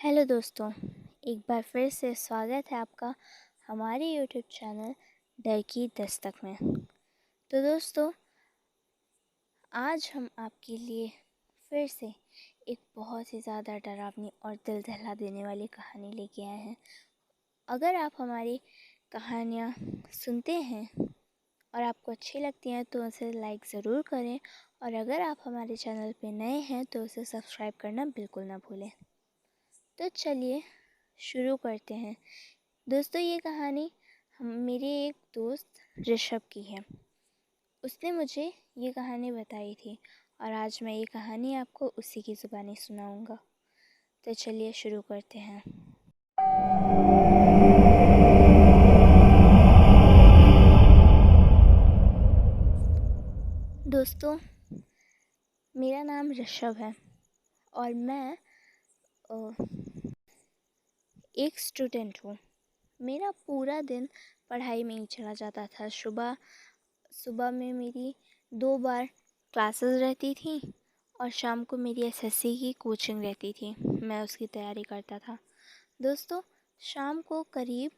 Hello दोस्तों, एक बार फिर से स्वागत है आपका हमारे यूट्यूब चैनल डर की दस्तक में। तो दोस्तों, आज हम आपके लिए फिर से एक बहुत ही ज़्यादा डरावनी और दिल दहला देने वाली कहानी लेके आए हैं। अगर आप हमारी कहानियाँ सुनते हैं और आपको अच्छी लगती हैं तो उसे लाइक ज़रूर करें, और अगर आप हमारे चैनल पे नए हैं तो उसे सब्सक्राइब करना बिल्कुल ना भूलें। तो चलिए शुरू करते हैं। दोस्तों, ये कहानी मेरे एक दोस्त ऋषभ की है। उसने मुझे ये कहानी बताई थी और आज मैं ये कहानी आपको उसी की ज़ुबानी सुनाऊंगा। तो चलिए शुरू करते हैं। दोस्तों, मेरा नाम ऋषभ है और मैं एक स्टूडेंट हूँ। मेरा पूरा दिन पढ़ाई में ही चला जाता था। सुबह में मेरी 2 बार क्लासेस रहती थी और शाम को मेरी एसएससी की कोचिंग रहती थी। मैं उसकी तैयारी करता था। दोस्तों, शाम को करीब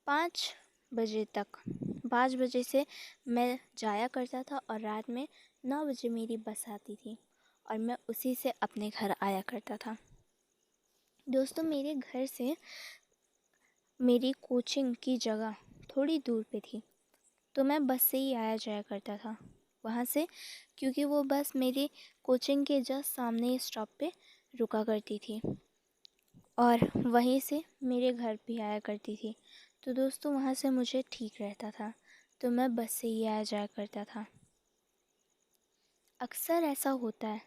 5 बजे तक 5 बजे से मैं जाया करता था और रात में 9 बजे मेरी बस आती थी और मैं उसी से अपने घर आया करता था। दोस्तों, मेरे घर से मेरी कोचिंग की जगह थोड़ी दूर पे थी, तो मैं बस से ही आया जाया करता था वहाँ से, क्योंकि वो बस मेरी कोचिंग के जस्ट सामने स्टॉप पे रुका करती थी और वहीं से मेरे घर भी आया करती थी। तो दोस्तों, वहाँ से मुझे ठीक रहता था, तो मैं बस से ही आया जाया करता था। अक्सर ऐसा होता है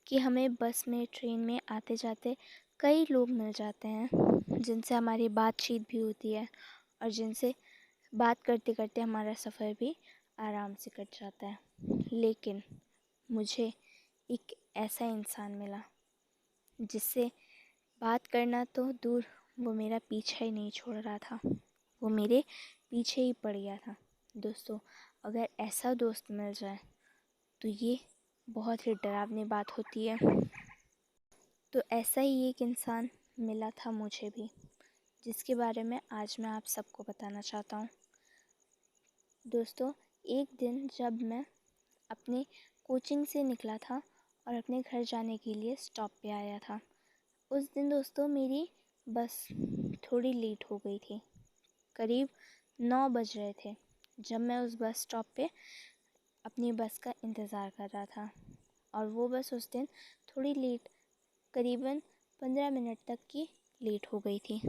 कि हमें बस में, ट्रेन में आते जाते कई लोग मिल जाते हैं जिनसे हमारी बातचीत भी होती है और जिनसे बात करते करते हमारा सफ़र भी आराम से कट जाता है। लेकिन मुझे एक ऐसा इंसान मिला जिससे बात करना तो दूर, वो मेरा पीछा ही नहीं छोड़ रहा था, वो मेरे पीछे ही पड़ गया था। दोस्तों, अगर ऐसा दोस्त मिल जाए तो ये बहुत ही डरावनी बात होती है। तो ऐसा ही एक इंसान मिला था मुझे भी, जिसके बारे में आज मैं आप सबको बताना चाहता हूँ। दोस्तों, एक दिन जब मैं अपने कोचिंग से निकला था और अपने घर जाने के लिए स्टॉप पे आया था, उस दिन दोस्तों मेरी बस थोड़ी लेट हो गई थी। करीब 9 बज रहे थे जब मैं उस बस स्टॉप पे अपनी बस का इंतज़ार कर रहा था, और वो बस उस दिन थोड़ी लेट, करीबन 15 मिनट तक की लेट हो गई थी।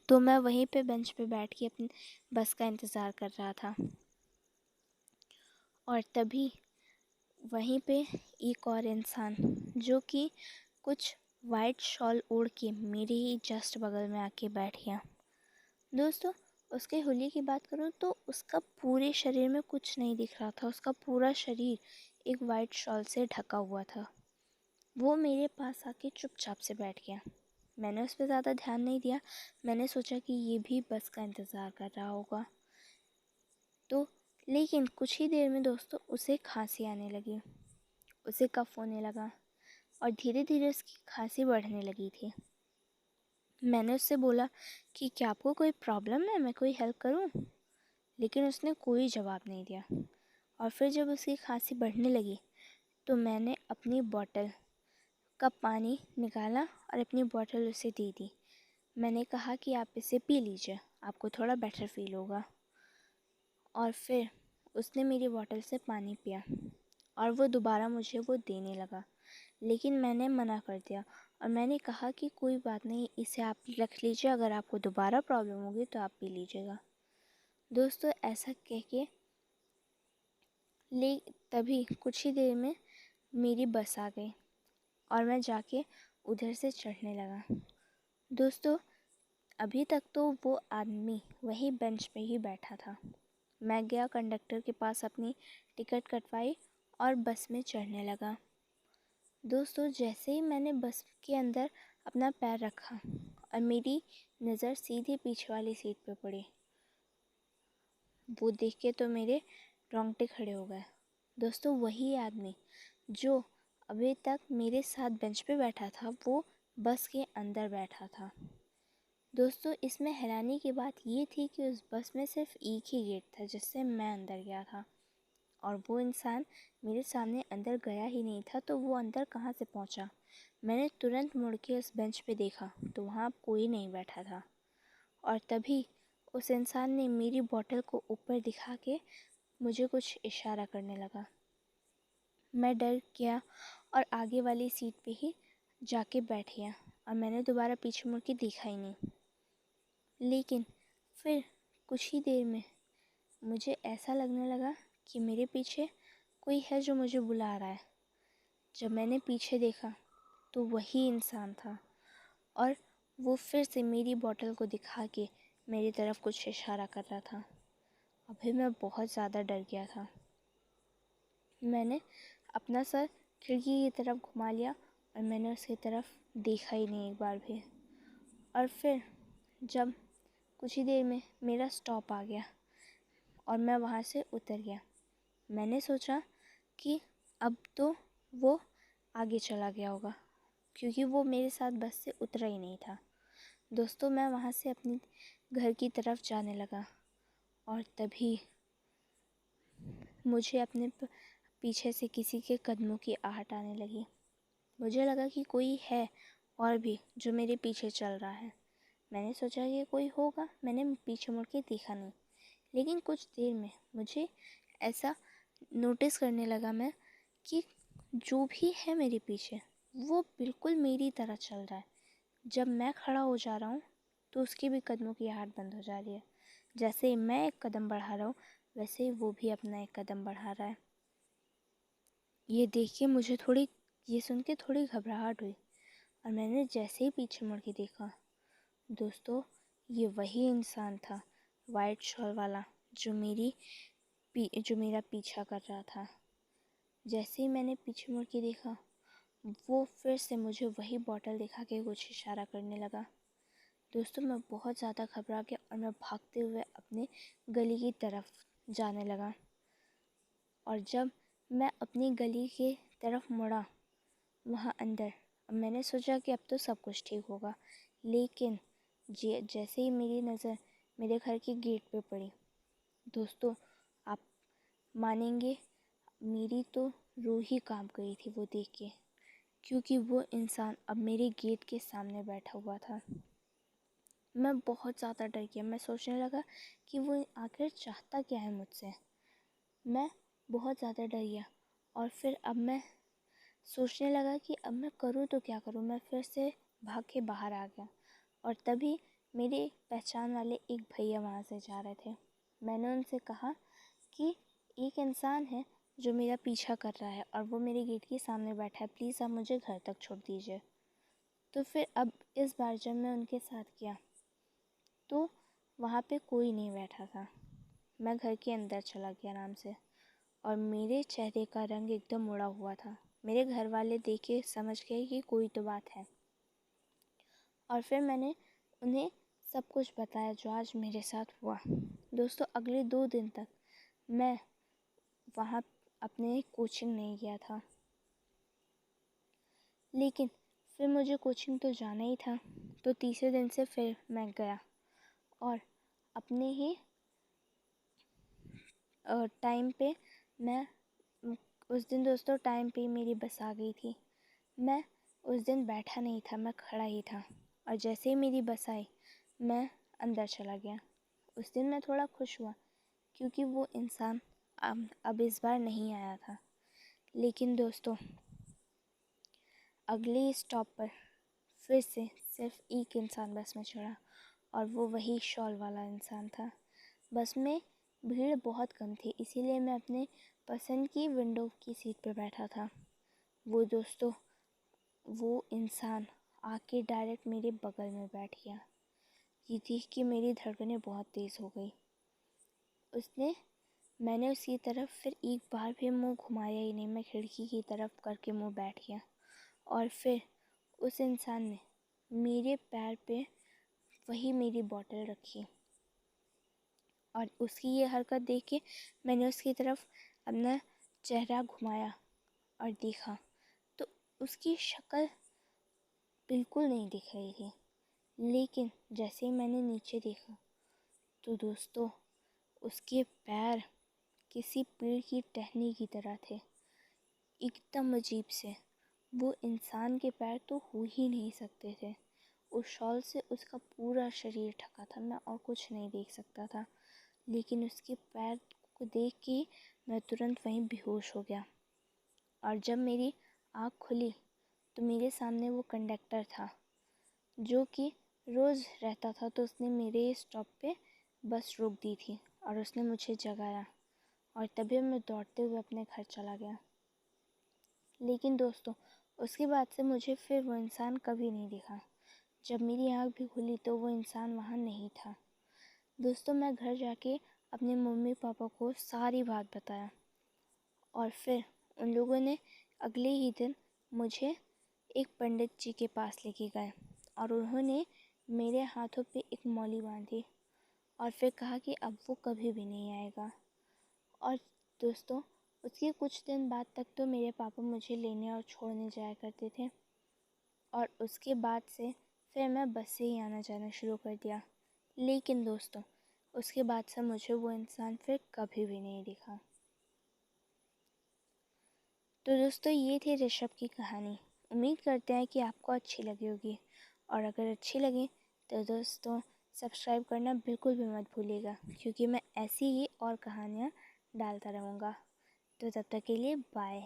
तो मैं वहीं पे बेंच पे बैठ के अपनी बस का इंतज़ार कर रहा था, और तभी वहीं पे एक और इंसान, जो कि कुछ वाइट शॉल ओढ़ के मेरे ही जस्ट बगल में आके बैठ गया। दोस्तों, उसके हुलिये की बात करूँ तो उसका पूरे शरीर में कुछ नहीं दिख रहा था। उसका पूरा शरीर एक वाइट शॉल से ढका हुआ था। वो मेरे पास आके चुपचाप से बैठ गया। मैंने उस पर ज़्यादा ध्यान नहीं दिया। मैंने सोचा कि ये भी बस का इंतज़ार कर रहा होगा। तो लेकिन कुछ ही देर में दोस्तों उसे खांसी आने लगी, उसे कफ होने लगा और धीरे धीरे उसकी खांसी बढ़ने लगी थी। मैंने उससे बोला कि क्या आपको कोई प्रॉब्लम है, मैं कोई हेल्प करूं? लेकिन उसने कोई जवाब नहीं दिया। और फिर जब उसकी खांसी बढ़ने लगी तो मैंने अपनी बॉटल का पानी निकाला और अपनी बॉटल उसे दे दी। मैंने कहा कि आप इसे पी लीजिए, आपको थोड़ा बेटर फील होगा। और फिर उसने मेरी बॉटल से पानी पिया और वो दोबारा मुझे वो देने लगा, लेकिन मैंने मना कर दिया और मैंने कहा कि कोई बात नहीं, इसे आप रख लीजिए, अगर आपको दोबारा प्रॉब्लम होगी तो आप पी लीजिएगा। दोस्तों, ऐसा कह के तभी कुछ ही देर में मेरी बस आ गई और मैं जाके उधर से चढ़ने लगा। दोस्तों, अभी तक तो वो आदमी वही बेंच पे ही बैठा था। मैं गया कंडक्टर के पास, अपनी टिकट कटवाई और बस में चढ़ने लगा। दोस्तों, जैसे ही मैंने बस के अंदर अपना पैर रखा और मेरी नज़र सीधे पीछे वाली सीट पे पड़ी, वो देख के तो मेरे रोंगटे खड़े हो गए। दोस्तों, वही आदमी जो अभी तक मेरे साथ बेंच पे बैठा था, वो बस के अंदर बैठा था। दोस्तों, इसमें हैरानी की बात ये थी कि उस बस में सिर्फ एक ही गेट था जिससे मैं अंदर गया था, और वो इंसान मेरे सामने अंदर गया ही नहीं था, तो वो अंदर कहाँ से पहुँचा। मैंने तुरंत मुड़ के उस बेंच पे देखा तो वहाँ कोई नहीं बैठा था, और तभी उस इंसान ने मेरी बोतल को ऊपर दिखा के मुझे कुछ इशारा करने लगा। मैं डर गया और आगे वाली सीट पे ही जाके बैठ गया, और मैंने दोबारा पीछे मुड़ के देखा ही नहीं। लेकिन फिर कुछ ही देर में मुझे ऐसा लगने लगा कि मेरे पीछे कोई है जो मुझे बुला रहा है। जब मैंने पीछे देखा तो वही इंसान था, और वो फिर से मेरी बोतल को दिखा के मेरी तरफ कुछ इशारा कर रहा था। अभी मैं बहुत ज़्यादा डर गया था। मैंने अपना सर खिड़की की तरफ घुमा लिया और मैंने उसकी तरफ देखा ही नहीं एक बार भी। और फिर जब कुछ ही देर में मेरा स्टॉप आ गया और मैं वहाँ से उतर गया, मैंने सोचा कि अब तो वो आगे चला गया होगा, क्योंकि वो मेरे साथ बस से उतरा ही नहीं था। दोस्तों, मैं वहाँ से अपने घर की तरफ जाने लगा, और तभी मुझे अपने पीछे से किसी के कदमों की आहट आने लगी। मुझे लगा कि कोई है और भी जो मेरे पीछे चल रहा है। मैंने सोचा कि कोई होगा, मैंने पीछे मुड़ के देखा नहीं। लेकिन कुछ देर में मुझे ऐसा नोटिस करने लगा मैं कि जो भी है मेरे पीछे वो बिल्कुल मेरी तरह चल रहा है। जब मैं खड़ा हो जा रहा हूँ तो उसकी भी कदमों की आहट बंद हो जा रही है। जैसे ही मैं एक कदम बढ़ा रहा हूँ वैसे ही वो भी अपना एक कदम बढ़ा रहा है। ये सुन के थोड़ी घबराहट हुई, और मैंने जैसे ही पीछे मुड़ के देखा, दोस्तों, ये वही इंसान था, वाइट शॉल वाला, जो मेरा पीछा कर रहा था। जैसे ही मैंने पीछे मुड़ के देखा, वो फिर से मुझे वही बॉटल दिखा के कुछ इशारा करने लगा। दोस्तों, मैं बहुत ज़्यादा घबरा गया और मैं भागते हुए अपने गली की तरफ जाने लगा। और जब मैं अपनी गली के तरफ मुड़ा वहाँ अंदर, मैंने सोचा कि अब तो सब कुछ ठीक होगा। लेकिन जैसे ही मेरी नज़र मेरे घर के गेट पे पड़ी, दोस्तों, आप मानेंगे, मेरी तो रूह ही कांप गई थी वो देख के, क्योंकि वो इंसान अब मेरे गेट के सामने बैठा हुआ था। मैं बहुत ज़्यादा डर गया। मैं सोचने लगा कि वो आखिर चाहता क्या है मुझसे। मैं बहुत ज़्यादा डर गया, और फिर अब मैं सोचने लगा कि अब मैं करूँ तो क्या करूँ। मैं फिर से भाग के बाहर आ गया, और तभी मेरे पहचान वाले एक भैया वहाँ से जा रहे थे। मैंने उनसे कहा कि एक इंसान है जो मेरा पीछा कर रहा है और वो मेरे गेट के सामने बैठा है, प्लीज़ आप मुझे घर तक छोड़ दीजिए। तो फिर अब इस बार जब मैं उनके साथ गया तो वहाँ पे कोई नहीं बैठा था। मैं घर के अंदर चला गया आराम से, और मेरे चेहरे का रंग एकदम मुड़ा हुआ था। मेरे घर वाले देख के समझ गए कि कोई तो बात है, और फिर मैंने उन्हें सब कुछ बताया जो आज मेरे साथ हुआ। दोस्तों, अगले 2 दिन तक मैं वहाँ अपने कोचिंग नहीं गया था, लेकिन फिर मुझे कोचिंग तो जाना ही था, तो तीसरे दिन से फिर मैं गया, और अपने ही टाइम पे मैं उस दिन दोस्तों टाइम पे मेरी बस आ गई थी। मैं उस दिन बैठा नहीं था, मैं खड़ा ही था, और जैसे ही मेरी बस आई मैं अंदर चला गया। उस दिन मैं थोड़ा खुश हुआ क्योंकि वो इंसान अब इस बार नहीं आया था। लेकिन दोस्तों, अगले स्टॉप पर फिर से सिर्फ एक इंसान बस में चढ़ा, और वो वही शॉल वाला इंसान था। बस में भीड़ बहुत कम थी, इसीलिए मैं अपने पसंद की विंडो की सीट पर बैठा था। दोस्तों, वो इंसान आके डायरेक्ट मेरे बगल में बैठ गया। ये देख के मेरी धड़कनें बहुत तेज़ हो गई। मैंने उसकी तरफ फिर एक बार भी मुंह घुमाया ही नहीं, मैं खिड़की की तरफ करके मुंह बैठ गया। और फिर उस इंसान ने मेरे पैर पे वही मेरी बोतल रखी, और उसकी ये हरकत देख के मैंने उसकी तरफ अपना चेहरा घुमाया और देखा तो उसकी शक्ल बिल्कुल नहीं दिख रही थी। लेकिन जैसे ही मैंने नीचे देखा तो दोस्तों उसके पैर किसी पेड़ की टहनी की तरह थे, एकदम अजीब से। वो इंसान के पैर तो हो ही नहीं सकते थे। उस शॉल से उसका पूरा शरीर ढका था, मैं और कुछ नहीं देख सकता था। लेकिन उसके पैर को देख के मैं तुरंत वहीं बेहोश हो गया। और जब मेरी आँख खुली तो मेरे सामने वो कंडक्टर था जो कि रोज़ रहता था। तो उसने मेरे स्टॉप पे बस रोक दी थी और उसने मुझे जगाया और तभी मैं दौड़ते हुए अपने घर चला गया। लेकिन दोस्तों उसके बाद से मुझे फिर वो इंसान कभी नहीं दिखा। जब मेरी आँख भी खुली तो वो इंसान वहाँ नहीं था। दोस्तों मैं घर जाके अपने मम्मी पापा को सारी बात बताया और फिर उन लोगों ने अगले ही दिन मुझे एक पंडित जी के पास लेके गए और उन्होंने मेरे हाथों पे एक मौली बांधी और फिर कहा कि अब वो कभी भी नहीं आएगा। और दोस्तों उसके कुछ दिन बाद तक तो मेरे पापा मुझे लेने और छोड़ने जाया करते थे और उसके बाद से फिर मैं बस से ही आना जाना शुरू कर दिया। लेकिन दोस्तों उसके बाद से मुझे वो इंसान फिर कभी भी नहीं दिखा। तो दोस्तों ये थी ऋषभ की कहानी। उम्मीद करते हैं कि आपको अच्छी लगी होगी और अगर अच्छी लगी तो दोस्तों सब्सक्राइब करना बिल्कुल भी मत भूलिएगा, क्योंकि मैं ऐसी ही और कहानियाँ डालता रहूँगा। तो तब तक के लिए बाय।